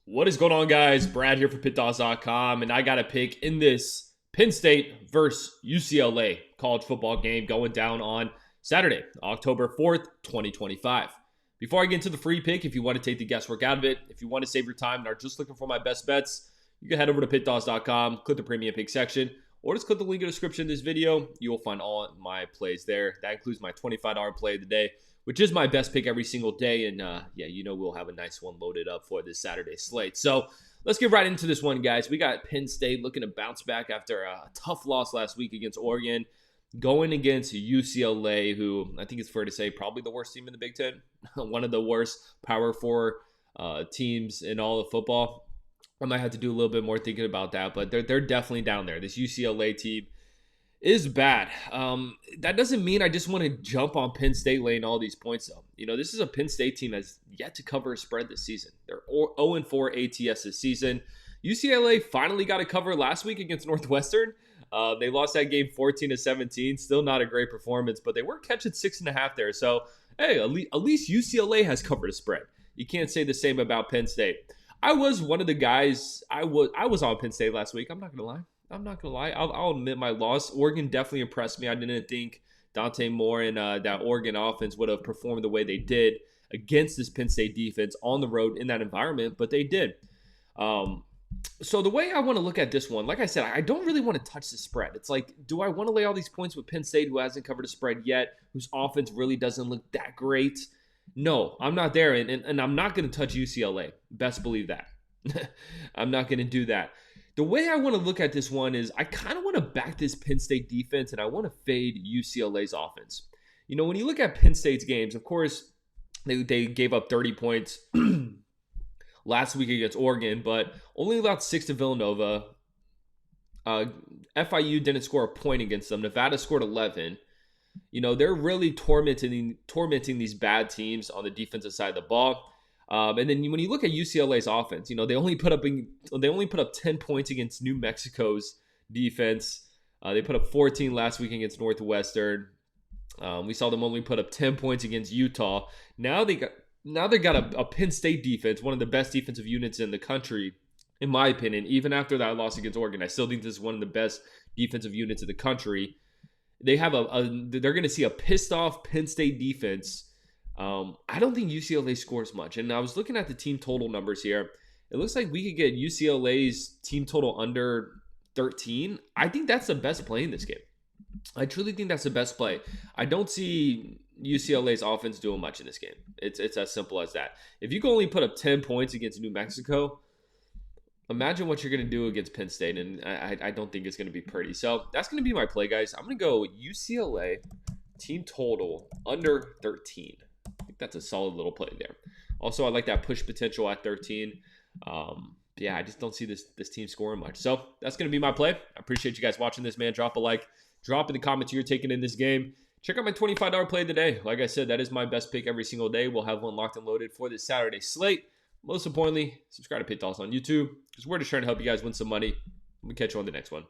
What is going on, guys? Brad here for Pickdawgz.com, and I got a pick in this Penn State versus UCLA college football game going down on Saturday, October 4th, 2025. Before I get into the free pick, if you want to take the guesswork out of it, if you want to save your time and are just looking for my best bets, you can head over to Pickdawgz.com, click the premium pick section, or just click the link in the description of this video. You will find all my plays there. That includes my $25 play of the day, which is my best pick every single day. And we'll have a nice one loaded up for this Saturday slate. So let's get right into this one, guys. We got Penn State looking to bounce back after a tough loss last week against Oregon, going against UCLA, who I think it's fair to say probably the worst team in the Big Ten, one of the worst Power 4 teams in all of football. I might have to do a little bit more thinking about that, but they're definitely down there. This UCLA team is bad. That doesn't mean I just want to jump on Penn State laying all these points though. This is a Penn State team that's yet to cover a spread this season. They're 0-4 ATS this season. UCLA finally got a cover last week against Northwestern. They lost that game 14-17. Still not a great performance, but they were catching 6.5 there. So, hey, at least UCLA has covered a spread. You can't say the same about Penn State. I was one of the guys. I was on Penn State last week. I'm not gonna lie. I'll admit my loss. Oregon definitely impressed me. I didn't think Dante Moore and that Oregon offense would have performed the way they did against this Penn State defense on the road in that environment, but they did. So the way I want to look at this one, like I said, I don't really want to touch the spread. It's like, do I want to lay all these points with Penn State, who hasn't covered a spread yet, whose offense really doesn't look that great? No, I'm not there, and I'm not going to touch UCLA. Best believe that. I'm not going to do that. The way I want to look at this one is I kind of want to back this Penn State defense, and I want to fade UCLA's offense. When you look at Penn State's games, of course, they gave up 30 points last week against Oregon, but only allowed 6 to Villanova. FIU didn't score a point against them. Nevada scored 11. They're really tormenting these bad teams on the defensive side of the ball. And then when you look at UCLA's offense, they only put up 10 points against New Mexico's defense. They put up 14 last week against Northwestern. We saw them only put up 10 points against Utah. Now they got a Penn State defense, one of the best defensive units in the country, in my opinion. Even after that loss against Oregon, I still think this is one of the best defensive units in the country. They have they're going to see a pissed off Penn State defense. I don't think UCLA scores much. And I was looking at the team total numbers here. It looks like we could get UCLA's team total under 13. I think that's the best play in this game. I truly think that's the best play. I don't see UCLA's offense doing much in this game. It's as simple as that. If you can only put up 10 points against New Mexico, imagine what you're going to do against Penn State, and I don't think it's going to be pretty. So that's going to be my play, guys. I'm going to go UCLA team total under 13. I think that's a solid little play there. Also, I like that push potential at 13. I just don't see this team scoring much. So that's going to be my play. I appreciate you guys watching this, man. Drop a like. Drop in the comments who you're taking in this game. Check out my $25 play of the day. Like I said, that is my best pick every single day. We'll have one locked and loaded for this Saturday slate. Most importantly, subscribe to Pickdawgz on YouTube because we're just trying to help you guys win some money. We'll catch you on the next one.